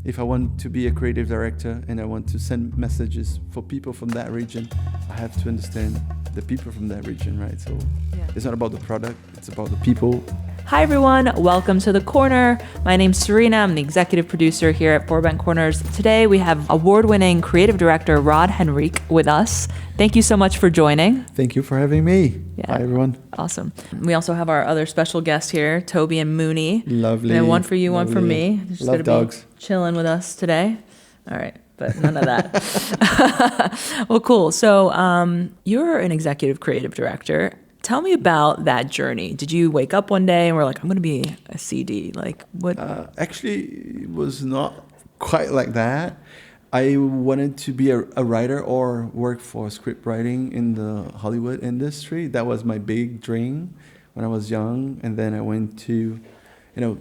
if I want to be a creative director and I want to send messages for people from that region, I have to understand the people from that region, right? So it's not about the product, it's about the people. Hi everyone, welcome to The Corner. My name's Sarina, I'm the executive producer here at Four-Bank Corners. Today we have award-winning creative director Rod Henriques with us. Thank you so much for joining. Thank you for having me. Yeah. Hi everyone. Awesome. We also have our other special guests here, Toby and Mooney. Lovely. And one for you, Lovely. one for me. They're just Love dogs. Be chilling with us today. All right, but none of that. Well, cool. So you're an executive creative director. Tell me about that journey. Did you wake up one day and were like, I'm going to be a CD? Like what? Actually, it was not quite like that. I wanted to be a writer or work for script writing in the Hollywood industry. That was my big dream when I was young. And then I went to,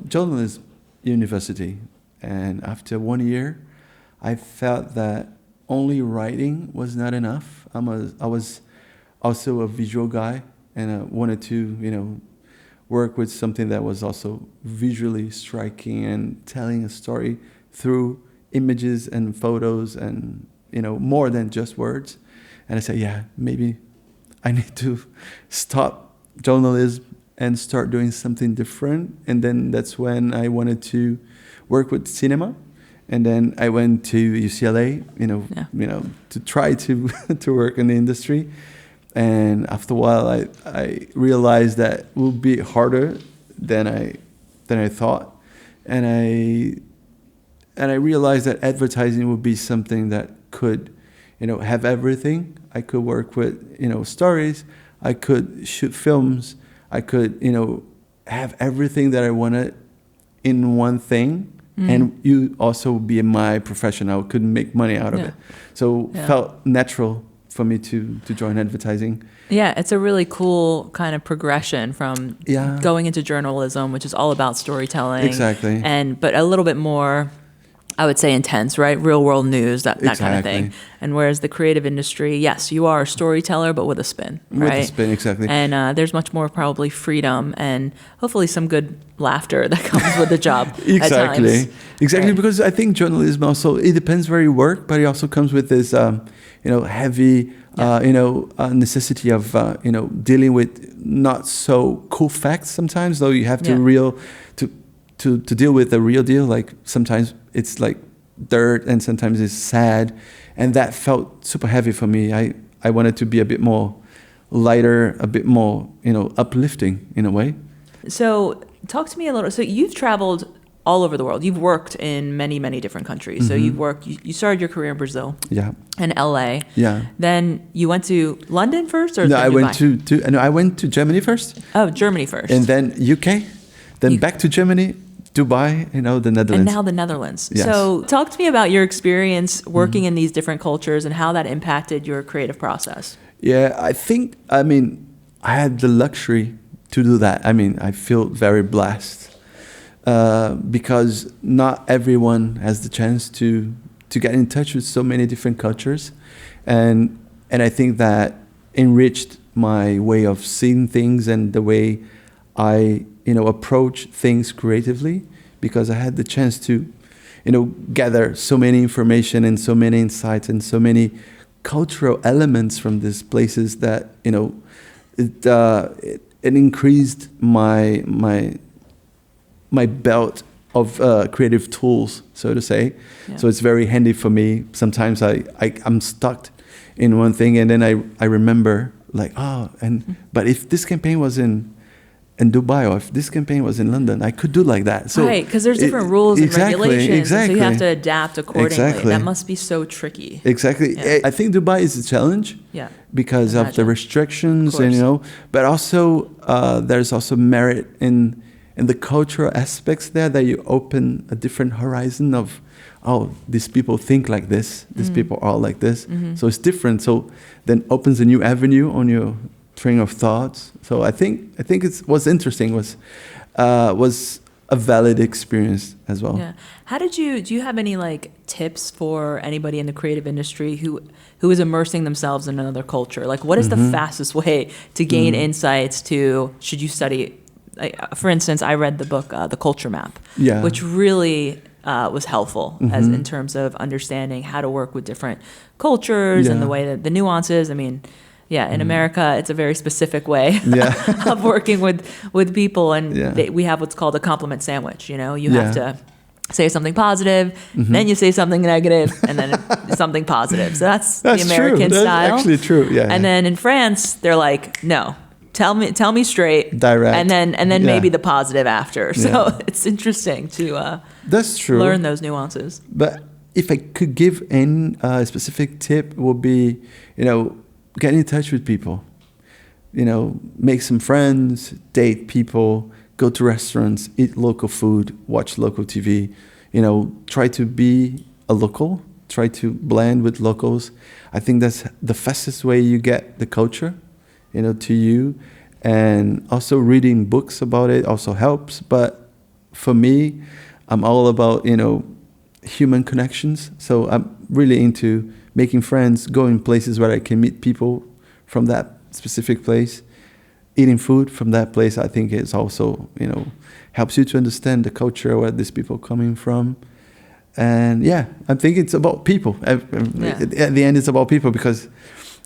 journalism university. And after 1 year, I felt that only writing was not enough. I was also a visual guy. And I wanted to, work with something that was also visually striking and telling a story through images and photos and, more than just words. And I said, yeah, maybe I need to stop journalism and start doing something different. And then that's when I wanted to work with cinema. And then I went to UCLA, to try to to work in the industry. And after a while, I realized that it would be harder than I thought, and I realized that advertising would be something that could, have everything. I could work with, stories. I could shoot films. I could, have everything that I wanted in one thing. And you also be my professional. I could make money out of it. So felt natural for me to join advertising. Yeah, it's a really cool kind of progression from going into journalism, which is all about storytelling. Exactly. But a little bit more, I would say, intense, right? Real world news, that kind of thing. And whereas the creative industry, yes, you are a storyteller, but with a spin, right? With a spin, exactly. And there's much more probably freedom and hopefully some good laughter that comes with the job at times. Exactly, right? because I think journalism also, it depends where you work, but it also comes with this, heavy, necessity of, dealing with not so cool facts sometimes, though you have to deal with the real deal. Like sometimes it's like dirt and sometimes it's sad. And that felt super heavy for me. I wanted to be a bit more lighter, a bit more, uplifting in a way. So talk to me a little. So you've traveled all over the world. You've worked in many, many different countries. Mm-hmm. So you started your career in Brazil. Yeah. And LA. Yeah. Then you went to London first, or no? I Dubai? went to Germany first. Oh, Germany first. And then UK, then back to Germany, Dubai, the Netherlands. And now the Netherlands. Yes. So talk to me about your experience working in these different cultures and how that impacted your creative process. Yeah, I had the luxury to do that. I feel very blessed because not everyone has the chance to get in touch with so many different cultures. And I think that enriched my way of seeing things and the way I approach things creatively, because I had the chance to, gather so many information and so many insights and so many cultural elements from these places that, it increased my belt of creative tools, so to say. Yeah. So it's very handy for me. Sometimes I'm stuck in one thing, and then I remember but if this campaign was in Dubai, or if this campaign was in London, I could do like that. So right, because there's different rules and regulations, exactly. so you have to adapt accordingly. Exactly. That must be so tricky. Exactly. Yeah. I think Dubai is a challenge because of the restrictions, but also there's also merit in the cultural aspects there, that you open a different horizon of, these people think like this, these people are like this, so it's different. So then opens a new avenue on your train of thoughts. So I think what's interesting was a valid experience as well. Yeah. How do you have any tips for anybody in the creative industry who is immersing themselves in another culture? Like, what is the fastest way to gain insights to, should you study, for instance, I read the book, The Culture Map, which really was helpful as in terms of understanding how to work with different cultures and the way that the nuances. I mean, yeah, in America, it's a very specific way of working with people, and we have what's called a compliment sandwich. You know, you have to say something positive, then you say something negative, and then something positive. So that's the American true. style. That's actually true. Yeah. And then in France, they're like, no, tell me straight, direct, and then maybe the positive after. So it's interesting to that's true. learn those nuances. But if I could give any specific tip, would be, you know, get in touch with people. You know, make some friends, date people, go to restaurants, eat local food, watch local TV, you know, try to be a local, try to blend with locals. I think that's the fastest way you get the culture, you know, to you. And also reading books about it also helps. But for me, I'm all about, you know, human connections. So I'm really into making friends, going places where I can meet people from that specific place. Eating food from that place, I think, is also, you know, helps you to understand the culture, where these people are coming from. And yeah, I think it's about people. At the end, it's about people, because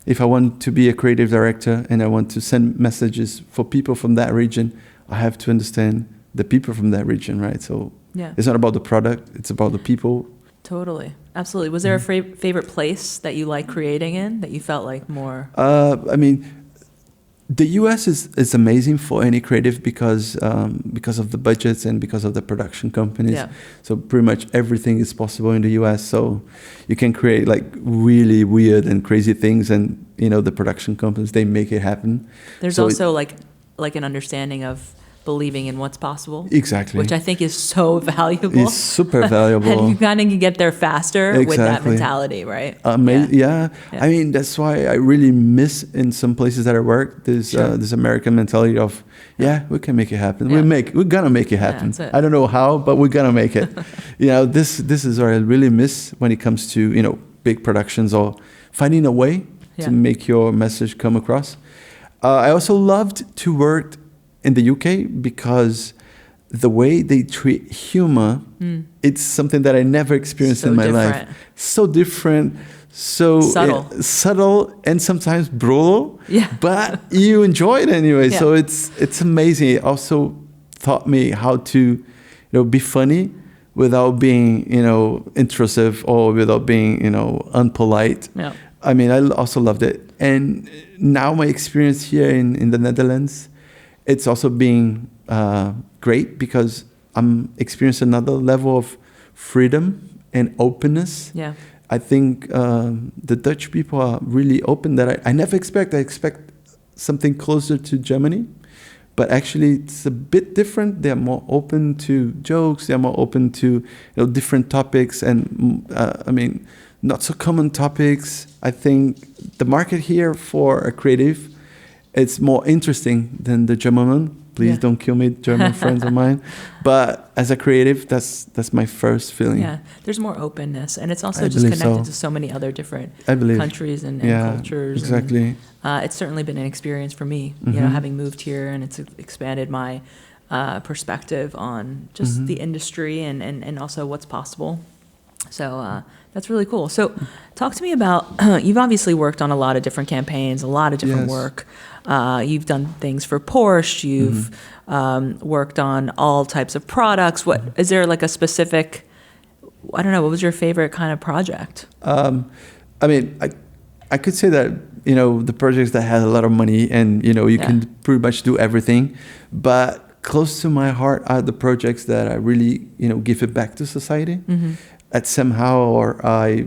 if I want to be a creative director and I want to send messages for people from that region, I have to understand the people from that region, right? So it's not about the product, it's about the people. Totally. Absolutely. Was there a favorite place that you like creating in, that you felt like more? I mean, the U.S. is amazing for any creative because of the budgets and because of the production companies. Yeah. So pretty much everything is possible in the U.S. So you can create like really weird and crazy things, and you know, the production companies, they make it happen. There's also like an understanding of believing in what's possible. Exactly. Which I think is so valuable. It's super valuable. And you kind of can get there faster with that mentality, right? Yeah. I mean, that's why I really miss in some places that I work this American mentality of, we can make it happen. We're gonna make it happen. I don't know how, but we're gonna make it. You know, this is what I really miss when it comes to, you know, big productions or finding a way to make your message come across. I also loved to work in the UK because the way they treat humor, it's something that I never experienced in my life. So different, so subtle and sometimes brutal, but you enjoy it anyway. So it's amazing. It also taught me how to, you know, be funny without being, you know, intrusive or without being, you know, unpolite. Yeah. I mean, I also loved it. And now my experience here in the Netherlands, it's also being great because I'm experiencing another level of freedom and openness. Yeah, I think the Dutch people are really open that I never expect. I expect something closer to Germany, but actually it's a bit different. They're more open to jokes. They're more open to, you know, different topics and I mean, not so common topics. I think the market here for a creative, it's more interesting than the German one. Please don't kill me, German friends of mine. But as a creative, that's my first feeling. Yeah, there's more openness, and it's also just connected to so many other different countries and cultures. Exactly. And, it's certainly been an experience for me, you know, having moved here, and it's expanded my perspective on just the industry and also what's possible. So that's really cool. So talk to me about, you've obviously worked on a lot of different campaigns, a lot of different work. You've done things for Porsche. You've worked on all types of products. What is there like a specific, I don't know, what was your favorite kind of project? I mean, I could say that, you know, the projects that had a lot of money and, you know, you can pretty much do everything. But close to my heart are the projects that I really, you know, give it back to society. At somehow, or I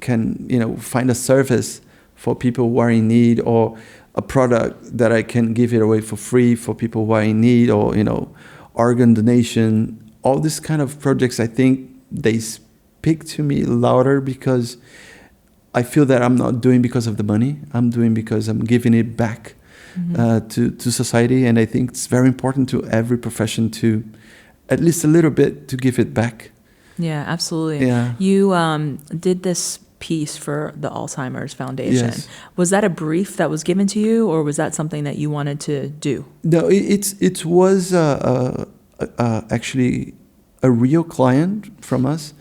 can, you know, find a service for people who are in need, or a product that I can give it away for free for people who are in need, or, you know, organ donation. All these kind of projects, I think they speak to me louder because I feel that I'm not doing because of the money. I'm doing because I'm giving it back to society. And I think it's very important to every profession to at least a little bit to give it back. Yeah, absolutely. Yeah. You did this piece for the Alzheimer's Foundation. Yes. Was that a brief that was given to you, or was that something that you wanted to do? No, it was actually a real client from us.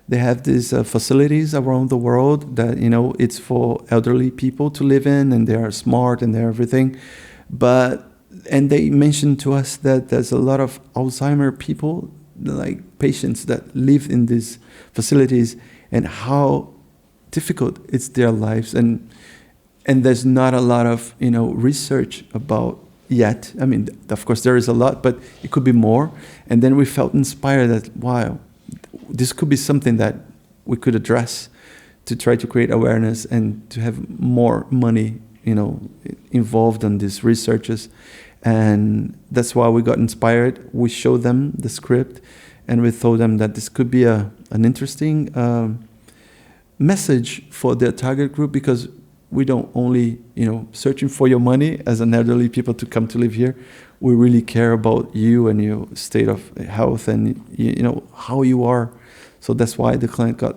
They have these facilities around the world that, it's for elderly people to live in, and they are smart and they're everything. And they mentioned to us that there's a lot of Alzheimer people, like patients that live in these facilities, and how difficult it's their lives. And there's not a lot of, research about yet. I mean, of course there is a lot, but it could be more. And then we felt inspired that, wow, this could be something that we could address to try to create awareness and to have more money, involved in these researches. And that's why we got inspired. We showed them the script, and we told them that this could be an interesting message for their target group, because we don't only, searching for your money as an elderly people to come to live here. We really care about you and your state of health and, how you are. So that's why the client got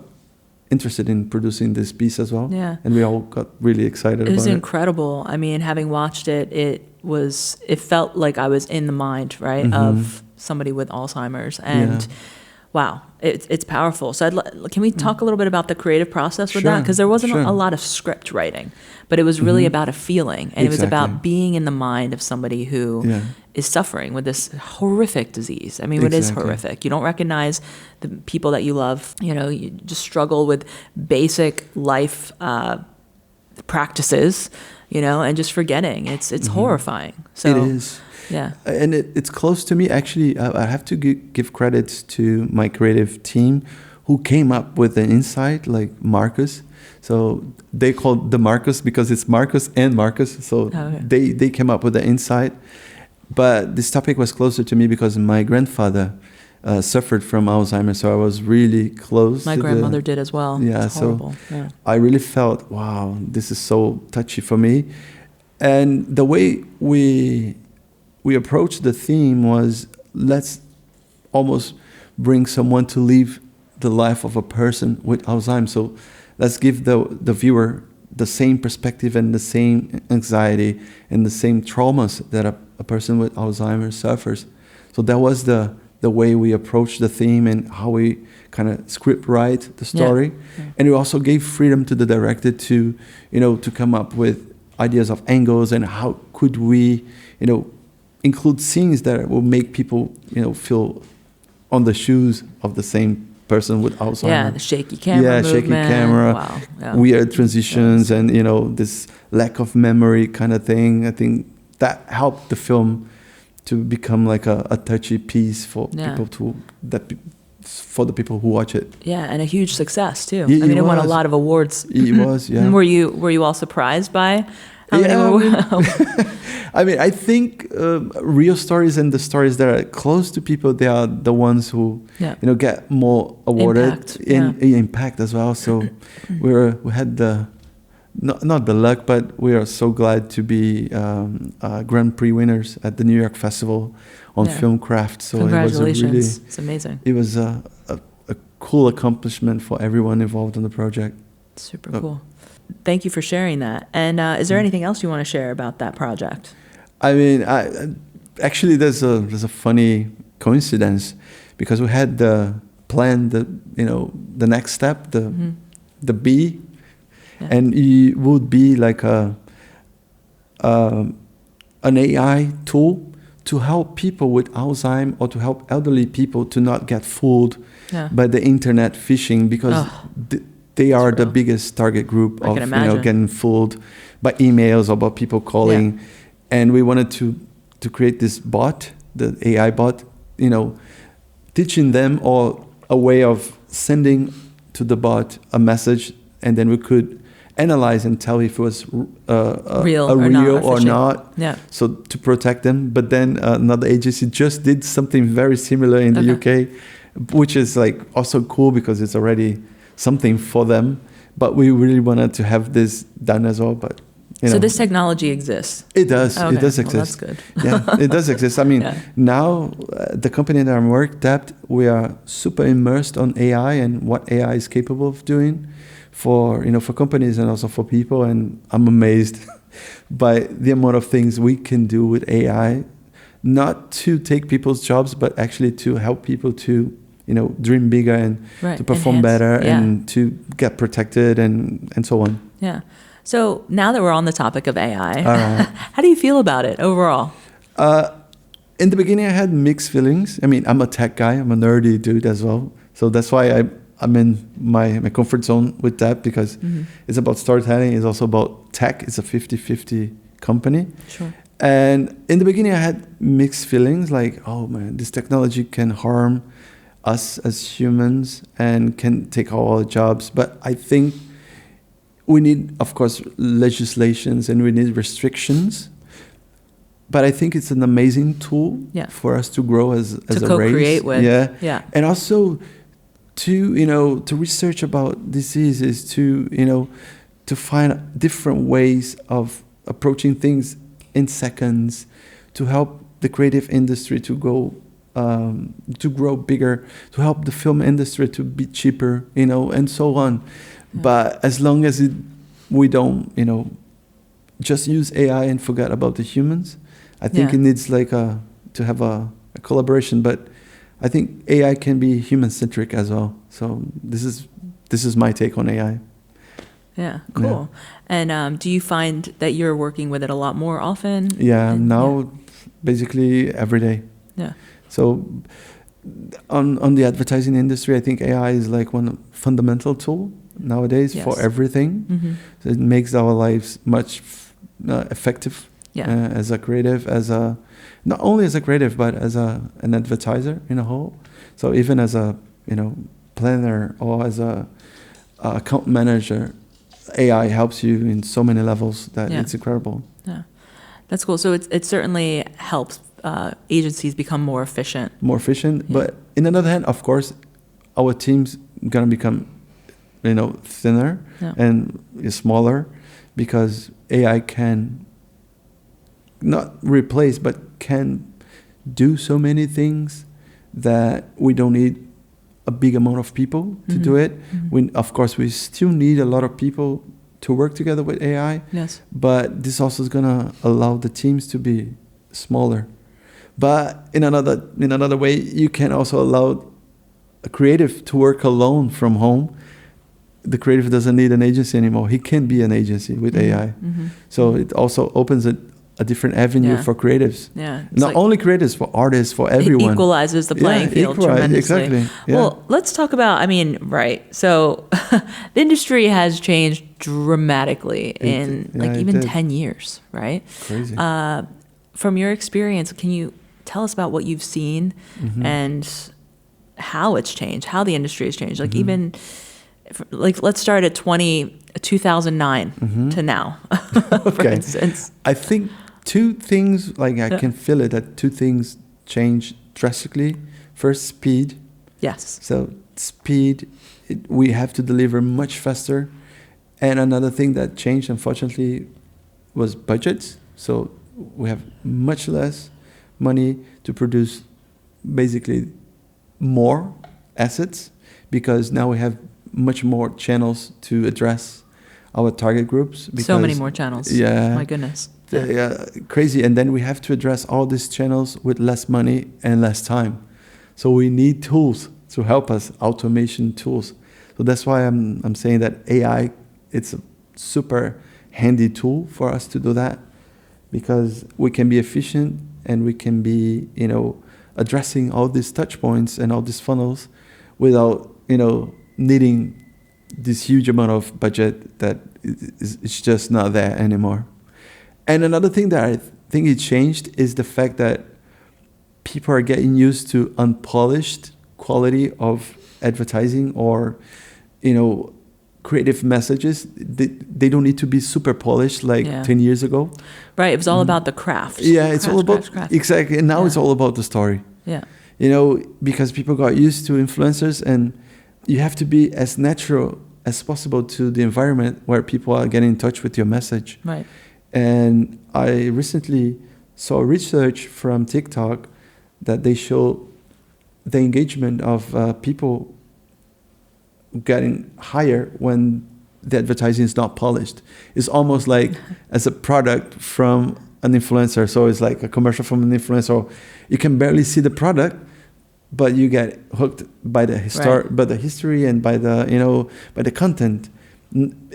interested in producing this piece as well. Yeah. And we all got really excited about it. It was incredible. I mean, having watched it, it felt like I was in the mind, right, of somebody with Alzheimer's. And wow, it's powerful. So can we talk a little bit about the creative process with that? Because there wasn't a lot of script writing, but it was really about a feeling. And it was about being in the mind of somebody who is suffering with this horrific disease. I mean, it is horrific. You don't recognize the people that you love. You just struggle with basic life practices, and just forgetting. It's horrifying. So it is. Yeah. And it's close to me. Actually, I have to give credit to my creative team who came up with an insight, like Marcus. So they called the Marcus because it's Marcus and Marcus. So they came up with the insight. But this topic was closer to me because my grandfather suffered from Alzheimer's. So I was really close. My grandmother did as well. Yeah. It's horrible. Yeah. I really felt, wow, this is so touchy for me. And the way we approached the theme was, let's almost bring someone to live the life of a person with Alzheimer's. So let's give the viewer the same perspective and the same anxiety and the same traumas that a person with Alzheimer's suffers. So that was the way we approached the theme and how we kind of script write the story. Yeah. And we also gave freedom to the director to come up with ideas of angles and how could we, include scenes that will make people, feel on the shoes of the same person with Alzheimer's. Yeah, the shaky camera movement. Shaky camera, wow. Yeah. weird transitions, and this lack of memory kind of thing. I think that helped the film to become like a touchy piece for people for the people who watch it. Yeah, and a huge success too. It won a lot of awards. It was, yeah. Were you all surprised by how many I think real stories and the stories that are close to people, they are the ones who get more awarded impact as well. So we had the not the luck, but we are so glad to be Grand Prix winners at the New York Festival on film craft. So congratulations! It's amazing. It was a cool accomplishment for everyone involved in the project. Super cool. Thank you for sharing that. And is there anything else you want to share about that project? I mean, actually, there's a funny coincidence because we had planned the next step, the B, and it would be like an AI tool to help people with Alzheimer's or to help elderly people to not get fooled by the internet phishing, because they are the biggest target group of getting fooled by emails or by people calling. And we wanted to create this bot, the AI bot, teaching them or a way of sending to the bot a message, and then we could analyze and tell if it was real or not. Yeah. So to protect them. But then another agency just did something very similar in the UK, which is like also cool because it's already something for them. But we really wanted to have this done as well. But so this technology exists. It does. Okay. It does exist. Well, that's good. Yeah, it does exist. I mean, now the company that I'm working, DEPT, we are super immersed on AI and what AI is capable of doing for companies and also for people. And I'm amazed by the amount of things we can do with AI, not to take people's jobs, but actually to help people to dream bigger and Right. to perform Enhance. better Yeah. and to get protected and so on. Yeah. So now that we're on the topic of AI, All right. how do you feel about it overall? In the beginning, I had mixed feelings. I mean, I'm a tech guy. I'm a nerdy dude as well. So that's why I'm in my comfort zone with that, because it's about storytelling. It's also about tech. It's a 50-50 company. Sure. And in the beginning, I had mixed feelings like, oh man, this technology can harm us as humans and can take all our jobs. But I think we need, of course, legislations and we need restrictions. But I think it's an amazing tool for us to grow as a race. To co-create with. Yeah. And also to research about diseases, to find different ways of approaching things in seconds, to help the creative industry to grow bigger, to help the film industry to be cheaper, and so on. Yeah. But as long as we don't, just use AI and forget about the humans, I think it needs to have a collaboration. But I think AI can be human-centric as well. So this is my take on AI. Yeah, cool. Yeah. And do you find that you're working with it a lot more often? Yeah, basically every day. Yeah. So on the advertising industry, I think AI is like one fundamental tool nowadays for everything. Mm-hmm. So it makes our lives much effective as a creative, not only as a creative, but as an advertiser in a whole. So even as a planner or as a account manager, AI helps you in so many levels that it's incredible. Yeah, that's cool. So it certainly helps agencies become more efficient. But in another hand, of course, our team's gonna become thinner and smaller, because AI can not replace but can do so many things that we don't need a big amount of people to do it. Mm-hmm. We still need a lot of people to work together with AI. Yes. But this also is gonna allow the teams to be smaller. But in another way, you can also allow a creative to work alone from home. The creative doesn't need an agency anymore. He can be an agency with AI. Mm-hmm. So it also opens a different avenue for creatives. Yeah. Not only creatives, for artists, for everyone. It equalizes the playing field tremendously. Exactly. Yeah. Well, let's talk about, so the industry has changed dramatically in even 10 years, right? Crazy. From your experience, can you tell us about what you've seen and how it's changed, how the industry has changed? Like even, let's start at 2009 to now, for instance. I think two things, I can feel it, that two things changed drastically. First, speed. Yes. So speed, we have to deliver much faster. And another thing that changed, unfortunately, was budgets. So we have much less money to produce basically more assets, because now we have much more channels to address our target groups. So many more channels. Yeah. My goodness. Yeah, crazy. And then we have to address all these channels with less money and less time. So we need tools to help us, automation tools. So that's why I'm saying that AI, it's a super handy tool for us to do that, because we can be efficient and we can be, addressing all these touch points and all these funnels without, needing this huge amount of budget that it's just not there anymore. And another thing that I think it changed is the fact that people are getting used to unpolished quality of advertising or, creative messages. They don't need to be super polished like 10 years ago. Right. It was all about the craft. Yeah, it's all about, exactly. And now it's all about the story. Yeah. Because people got used to influencers, and you have to be as natural as possible to the environment where people are getting in touch with your message. Right. And I recently saw research from TikTok that they show the engagement of people getting higher when the advertising is not polished. It's almost like as a product from an influencer. So it's like a commercial from an influencer. You can barely see the product, but you get hooked by the by the history and by the by the content.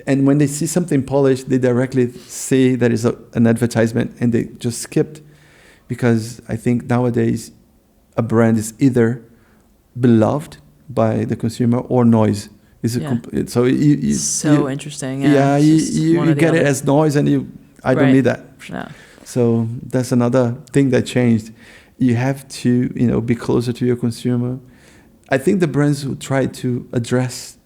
And when they see something polished, they directly say that is an advertisement, and they just skipped, because I think nowadays a brand is either beloved by the consumer or noise. So interesting. Yeah, you get it as noise, and I don't need that. No. So that's another thing that changed. You have to be closer to your consumer. I think the brands who try to address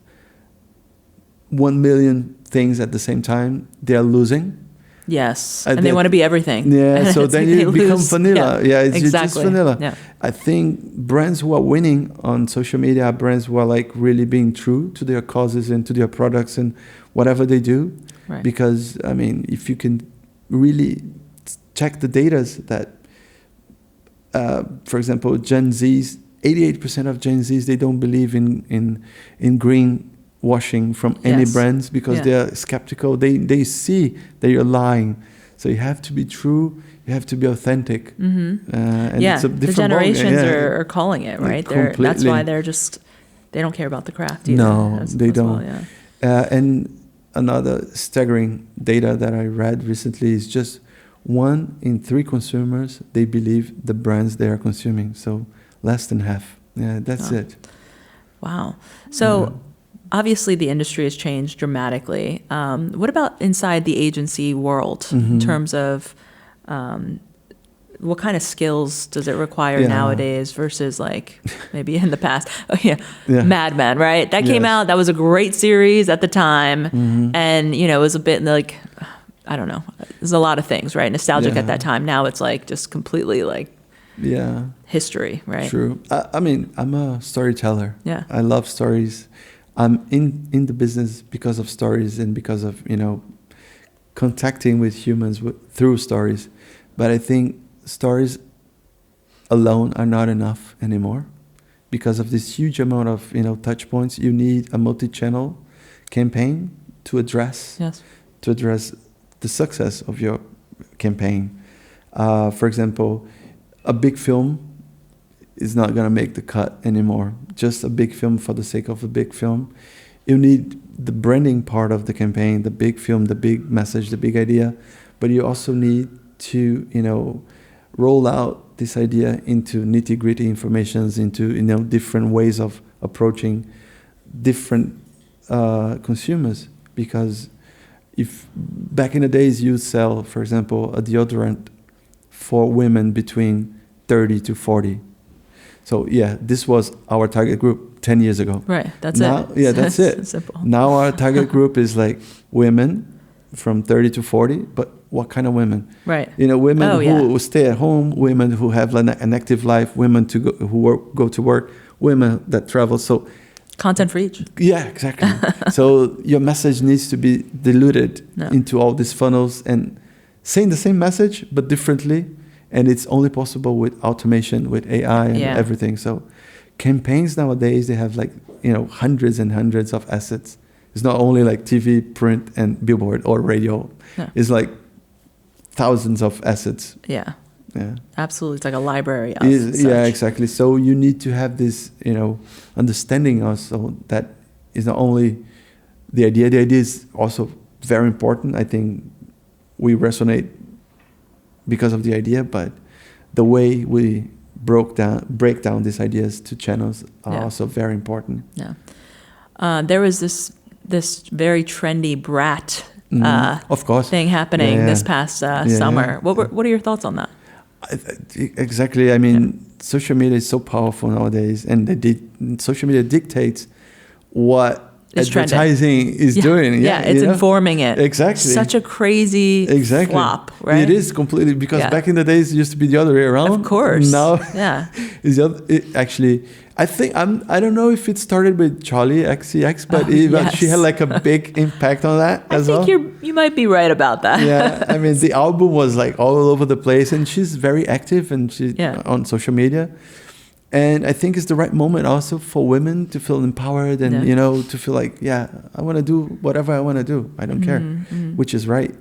1 million things at the same time, they are losing. Yes, and they want to be everything. Yeah, so then you become vanilla. Yeah, it's exactly. just vanilla. Yeah. I think brands who are winning on social media are brands who are like really being true to their causes and to their products and whatever they do. Right. Because, I mean, if you can really check the data that, for example, Gen Zs, 88% of Gen Zs, they don't believe in green washing from any brands because they are skeptical. They see that you're lying. So you have to be true. You have to be authentic. Mm-hmm. And it's a different the generations are calling it, right? That's why they don't care about the craft either. No, they don't. Well, yeah. And another staggering data that I read recently is just 1 in 3 consumers, they believe the brands they are consuming. So less than half. Yeah, that's it. Wow. So obviously the industry has changed dramatically. What about inside the agency world in terms of what kind of skills does it require nowadays versus like maybe in the past? Mad Men, right? That came out. That was a great series at the time. And, it was a bit like, I don't know. There's a lot of things, right? Nostalgic at that time. Now it's like just completely like history, right? True. I mean, I'm a storyteller. Yeah. I love stories. I'm in the business because of stories and because of, contacting with humans through stories. But I think stories alone are not enough anymore because of this huge amount of, touch points. You need a multi-channel campaign to address the success of your campaign. For example, a big film is not going to make the cut anymore. Just a big film for the sake of a big film. You need the branding part of the campaign, the big film, the big message, the big idea, but you also need to, roll out this idea into nitty-gritty informations, into, different ways of approaching different consumers. Because if back in the days you sell, for example, a deodorant for women between 30 to 40. So this was our target group 10 years ago. Right, that's it. Yeah, that's it. Simple. Now our target group is like women from 30 to 40, but what kind of women? Right. Women who stay at home, women who have an active life, women who go to work, women that travel. So content for each. Yeah, exactly. So your message needs to be diluted into all these funnels and saying the same message but differently. And it's only possible with automation, with AI and everything. So campaigns nowadays, they have hundreds and hundreds of assets. It's not only like TV, print, and billboard or radio. Yeah. It's like thousands of assets. Yeah. Yeah. Absolutely. It's like a library. Yeah, exactly. So you need to have this, understanding also that is not only the idea is also very important. I think we resonate because of the idea, but the way we break down these ideas to channels are also very important. Yeah. There was this very trendy brat of course thing happening this past summer. What are your thoughts on that? Exactly. I mean, social media is so powerful nowadays, and social media dictates what advertising is doing. Yeah, it's informing it. Exactly. Such a crazy flop, right? It is completely, because back in the days it used to be the other way around. Of course. Now, is the other. Actually, I think I don't know if it started with Charlie XCX, but she had like a big impact on that as well. I think you might be right about that. Yeah, I mean, the album was like all over the place, and she's very active and she's on social media. And I think it's the right moment also for women to feel empowered and, to feel like, I want to do whatever I want to do. I don't care, which is right.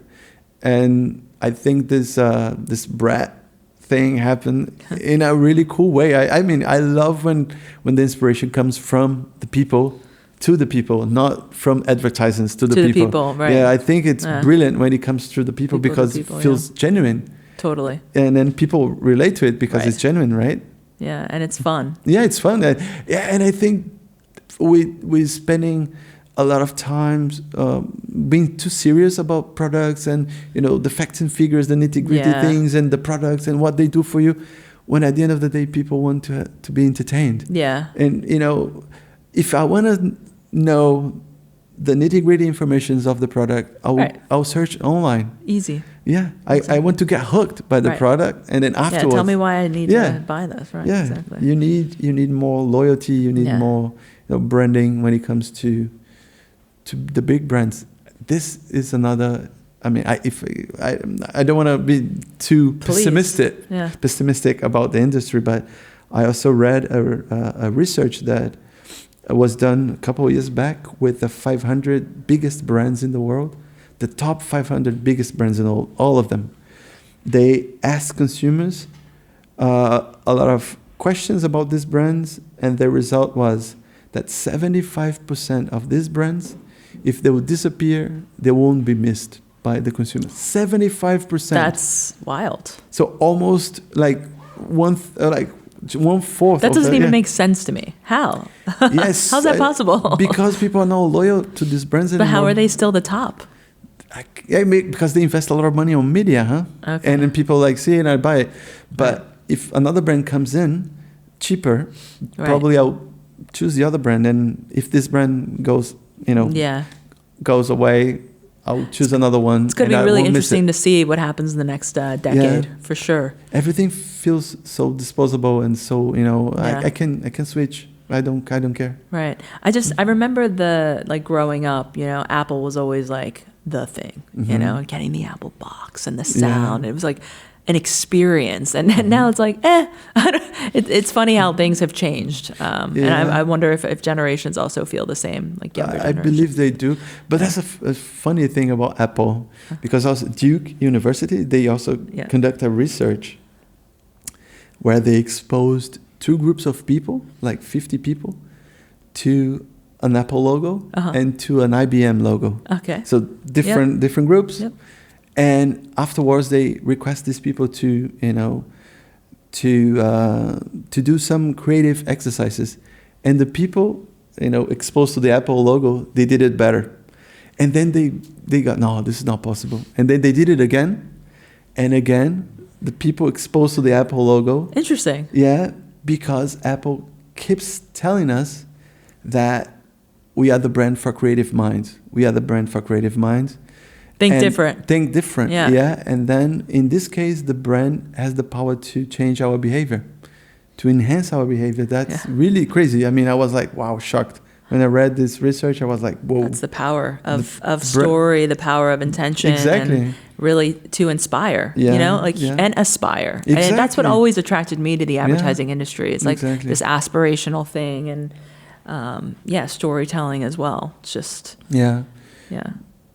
And I think this brat thing happen in a really cool way. I mean, I love when the inspiration comes from the people to the people, not from advertisements to the people. Right? Yeah, I think it's brilliant when it comes through the people because it feels genuine. Totally. And then people relate to it because it's genuine, right? Yeah, and it's fun. Yeah, it's fun. And I think we're spending a lot of times being too serious about products and, the facts and figures, the nitty-gritty things and the products and what they do for you, when at the end of the day, people want to be entertained. Yeah. And, if I want to know the nitty-gritty informations of the product, I'll search online. Easy. Yeah, I want to get hooked by the product, and then afterwards, tell me why I need to buy this. Right. Yeah, exactly. You need more loyalty. You need more branding when it comes to the big brands. This is another. I mean, I don't want to be too pessimistic about the industry, but I also read a research that was done a couple of years back with the 500 biggest brands in the world, the top 500 biggest brands in all of them. They asked consumers a lot of questions about these brands, and the result was that 75% of these brands, if they would disappear, they won't be missed by the consumer. 75%. That's wild. So almost like one fourth. That doesn't even make sense to me. How? Yes. How's that possible? Because people are not loyal to these brands anymore. But how are they still the top? Because they invest a lot of money on media, huh? Okay. And then people see it and I buy it. But if another brand comes in cheaper, probably I'll choose the other brand. And if this brand goes, goes away, I'll choose another one. It's going to be really interesting to see what happens in the next decade, for sure. Everything feels so disposable, and so I can switch. I don't care. Right. I remember growing up. Apple was always like the thing. And getting the Apple box and the sound. It was like an experience, and now it's like it's funny how things have changed, and I wonder if generations also feel the same, like younger generations. I believe they do, but that's a funny thing about Apple, because also Duke University, they also conduct a research where they exposed two groups of people, like 50 people, to an Apple logo and to an IBM logo. Okay. So different groups. Yep. And afterwards, they request these people to do some creative exercises, and the people exposed to the Apple logo, they did it better, and then they got, no, this is not possible, and then they did it again, and again, the people exposed to the Apple logo. Interesting. Yeah, because Apple keeps telling us that we are the brand for creative minds. We are the brand for creative minds. Think different. Yeah. And then in this case, the brand has the power to change our behavior, to enhance our behavior. That's really crazy. I mean, I was like, wow, shocked. When I read this research, I was like, whoa. That's the power of story, the power of intention. Exactly. And really to inspire, and aspire. Exactly. And that's what always attracted me to the advertising industry. It's like this aspirational thing, and storytelling as well. It's just... Yeah.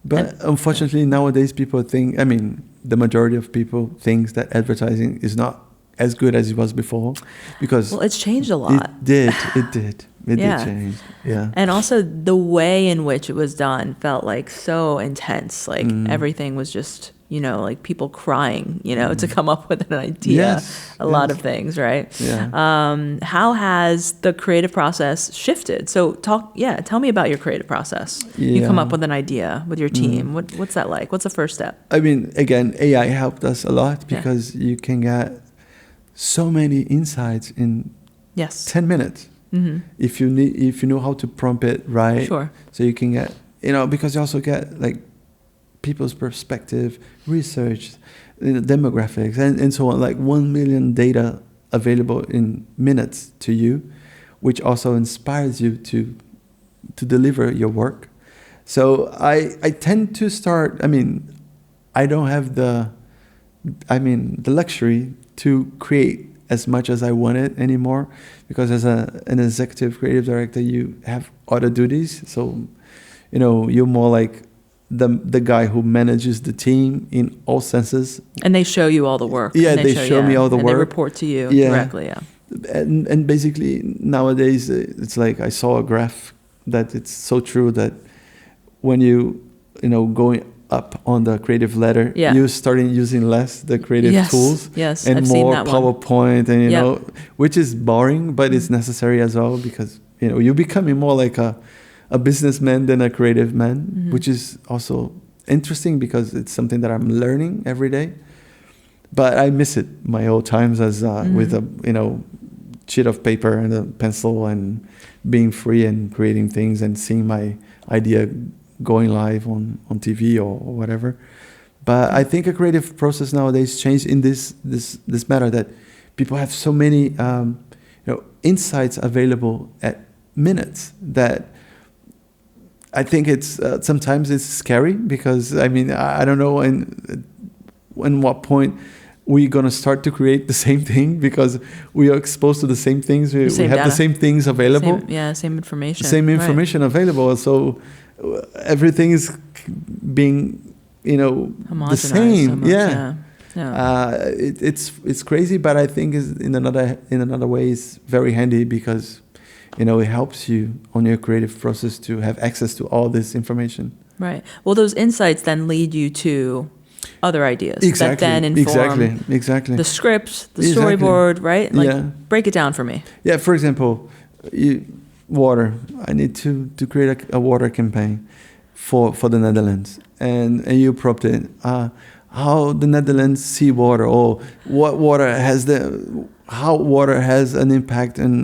But unfortunately, nowadays people think, the majority of people think that advertising is not as good as it was before, because... Well, it's changed a lot. It did. It did change. Yeah. And also the way in which it was done felt like so intense. Like everything was just, like people crying, to come up with an idea. A lot of things, right? Yeah. How has the creative process shifted? So tell me about your creative process. You come up with an idea with your team. What's that like? What's the first step? Again, AI helped us a lot, because you can get so many insights in 10 minutes. Mm-hmm. If you know how to prompt it right. Sure. So you can get, because you also get like people's perspective, research, demographics, and so on, like 1 million data available in minutes to you, which also inspires you to deliver your work. So I tend to start, I don't have the luxury to create as much as I wanted anymore, because as an executive creative director, you have other duties. So, you're more like the guy who manages the team in all senses. And they show you all the work. Yeah, and they show me all the and work. They report to you Yeah. directly. Yeah. And basically nowadays it's like I saw a graph that it's so true that when you going up on the creative ladder, Yeah. you starting using less the creative Yes. tools Yes. and I've seen more that one. PowerPoint and Yep. which is boring, but it's necessary as well because you're becoming more like a businessman than a creative man, which is also interesting because it's something that I'm learning every day. But I miss it, my old times as with a sheet of paper and a pencil and being free and creating things and seeing my idea going live on TV or whatever. But I think a creative process nowadays changed in this matter that people have so many insights available at minutes that I think it's sometimes it's scary because I don't know in what point we're going to start to create the same thing because we are exposed to the same things. We have data. the same things available. Same information. Same information available. So everything is being, the same. So much, yeah. It's crazy, but I think in another way it's very handy because, it helps you on your creative process to have access to all this information. Right. Well, those insights then lead you to other ideas Exactly. that then inform exactly. the script, the storyboard, right? Break it down for me. Yeah, for example, water. I need to create a water campaign for the Netherlands. And you prompt it, how the Netherlands see water or what water has how water has an impact in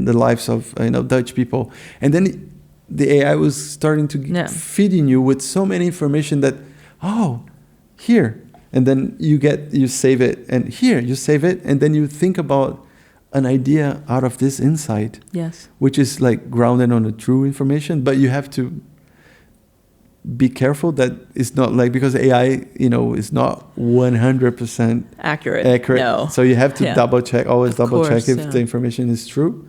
the lives of Dutch people. And then the AI was starting to feeding you with so many information that here, and then you save it, and here you save it, and then you think about an idea out of this insight, yes, which is like grounded on the true information. But you have to be careful that it's not like because AI, is not 100% accurate. No. So you have to double check, always double check if yeah. the information is true.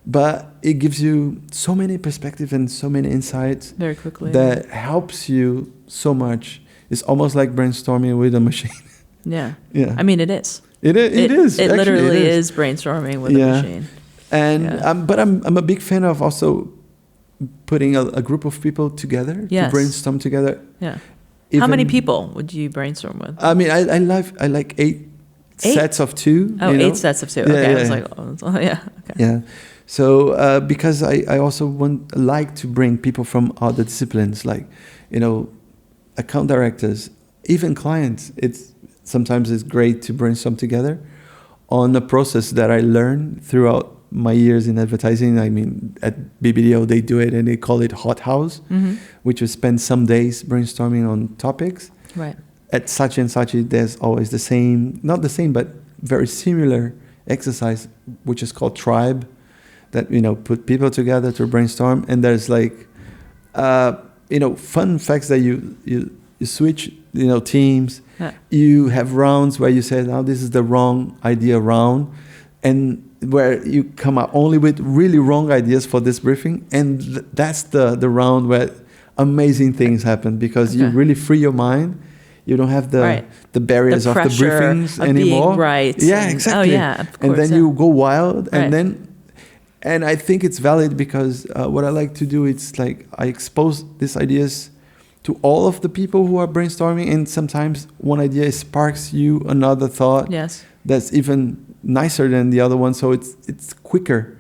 But it gives you so many perspectives and so many insights very quickly that helps you so much. It's almost like brainstorming with a machine. Yeah. Yeah. I mean, it is. It is. It Actually, literally it is brainstorming with a machine. And but I'm a big fan of also putting a group of people together to brainstorm together. Yeah. How many people would you brainstorm with? I mean, I like eight sets of two. Oh, 8 sets of two. Yeah, okay, yeah. I was like, okay. Yeah. So because I also like to bring people from other disciplines, like account directors, even clients. Sometimes it's great to brainstorm together on a process that I learned throughout my years in advertising. I mean, at BBDO they do it and they call it Hot House, which you spend some days brainstorming on topics. Right. At Saatchi & Saatchi, there's always the same, not the same, but very similar exercise, which is called Tribe, that put people together to brainstorm. And there's like fun facts that you switch teams. Yeah. You have rounds where you say, now this is the wrong idea round, and where you come up only with really wrong ideas for this briefing, and that's the round where amazing things happen because you really free your mind. You don't have the barriers of the briefings of anymore. Being right. Yeah, exactly. Oh yeah, of course. And then you go wild, Right. and I think it's valid because what I like to do is like I expose these ideas to all of the people who are brainstorming, and sometimes one idea sparks you another thought that's even nicer than the other one, so it's quicker,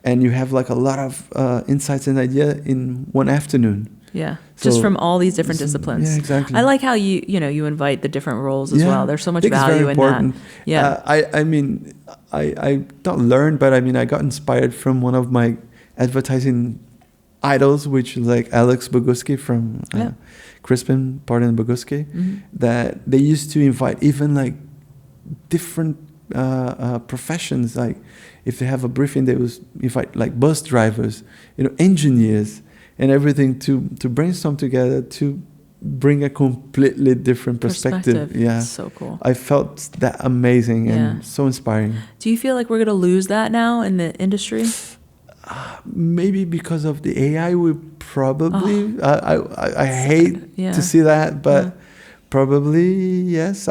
and you have like a lot of insights and idea in one afternoon. Yeah, just from all these different disciplines. Yeah, exactly. I like how you invite the different roles as well. There's so much value in that. Yeah. I mean, I not learned, but I mean, I got inspired from one of my advertising idols, which is like Alex Boguski from Crispin, Pardon Boguski, that they used to invite even like different professions. Like if they have a briefing, they would invite like bus drivers, engineers, and everything to brainstorm together to bring a completely different perspective. Yeah, so cool. I felt that amazing and so inspiring. Do you feel like we're going to lose that now in the industry? Maybe because of the AI, we probably. I hate Yeah. to see that, but probably yes.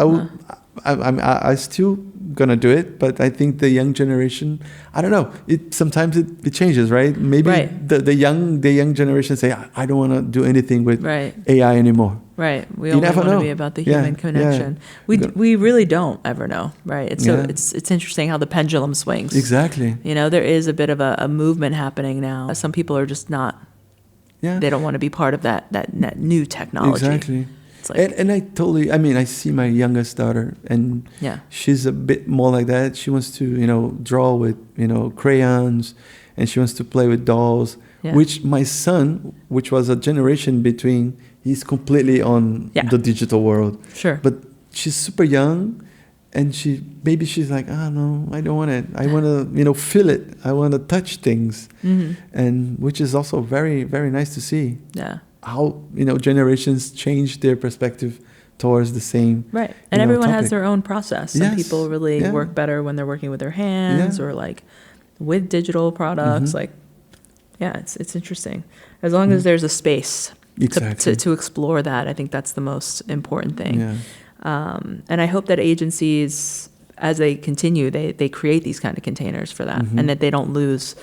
I still gonna do it, but I think the young generation. I don't know. Sometimes it changes, right? Maybe Right. the young generation say, I don't want to do anything with Right. AI anymore. Right. We You only never want to know. be about the Yeah, human connection. yeah. We really don't ever know, right? It's Yeah. it's interesting how the pendulum swings. Exactly. You know, there is a bit of a movement happening now. Some people are just not. Yeah. They don't want to be part of that new technology. Exactly. It's like, And I totally, I mean, I see my youngest daughter, and yeah. she's a bit more like that. She wants to, draw with, crayons, and she wants to play with dolls, Yeah. which my son, which was a generation between, he's completely on Yeah. the digital world. Sure. But she's super young, and maybe she's like, oh, no, I don't want it. I want to, feel it. I want to touch things. Mm-hmm. And which is also very, very nice to see. Yeah. How generations change their perspective towards the same Right. And everyone has topic. their own process. Some Yes. people really Yeah. work better when they're working with their hands Yeah. or like with digital products. Mhm. Like, yeah, it's interesting. As long as there's a space Exactly. to explore that, I think that's the most important thing. Yeah. And I hope that agencies, as they continue, they create these kind of containers for that, Mhm. and that they don't lose.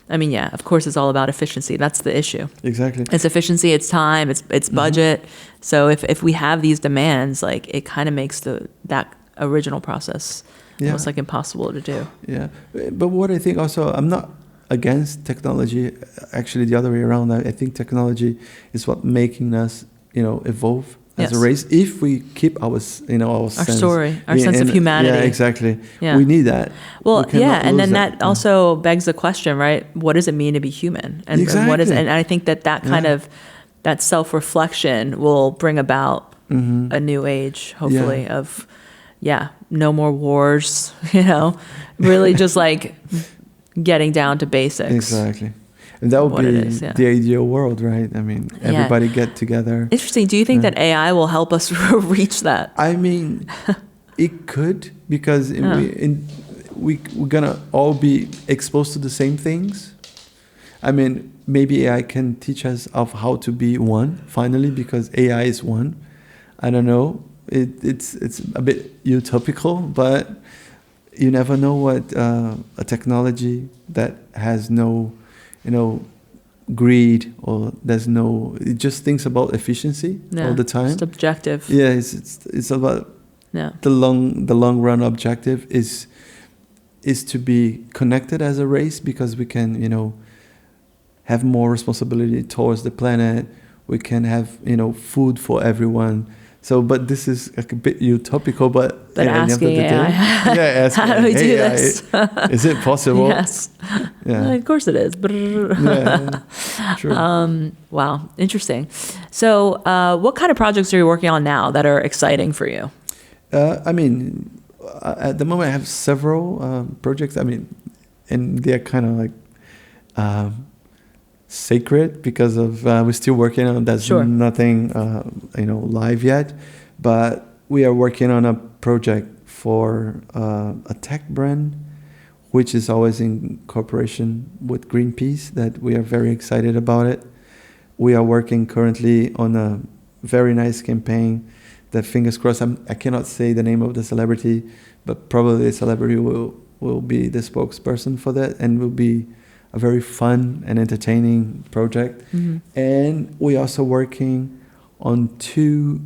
I mean, yeah, of course, it's all about efficiency. That's the issue. Exactly. It's efficiency, it's time, it's budget. So if we have these demands, like it kind of makes that original process Yeah. almost like impossible to do. Yeah. But what I think also, I'm not against technology. Actually, the other way around. I think technology is what making us, evolve as a Yes. race. If we keep our sense, story, our sense of humanity. Yeah, exactly. Yeah. We need that. Well, We cannot yeah, and lose then that Yeah. also begs the question, right? What does it mean to be human? And what is? Exactly. And I think that kind Yeah. of that self-reflection will bring about Mhm. a new age, hopefully, of no more wars. Really just like getting down to basics. Exactly. And that would What be it is, yeah. the ideal world, right? I mean, everybody get together. Interesting. Do you think that AI will help us reach that? I mean, it could, because we're gonna all be exposed to the same things. I mean, maybe AI can teach us of how to be one finally, because AI is one. I don't know. It's a bit utopical, but you never know what a technology that has no, greed, or it just thinks about efficiency all the time. Just objective. Yeah, it's about Yeah. the long run objective is to be connected as a race, because we can have more responsibility towards the planet. We can have food for everyone. So, but this is a bit utopical. But at the end of asking the day, AI, asking how do we do AI, this? Is it possible? Yes. Yeah. Of course it is. Yeah. True. Wow, interesting. So, what kind of projects are you working on now that are exciting for you? I mean, at the moment I have several projects. I mean, and they're kind of like sacred, because of we're still working on. There's Sure. nothing live yet, but we are working on a project for a tech brand, which is always in cooperation with Greenpeace. That we are very excited about it. We are working currently on a very nice campaign. That, fingers crossed, I cannot say the name of the celebrity, but probably the celebrity will be the spokesperson for that, and will be a very fun and entertaining project. Mm-hmm. And we're also working on 2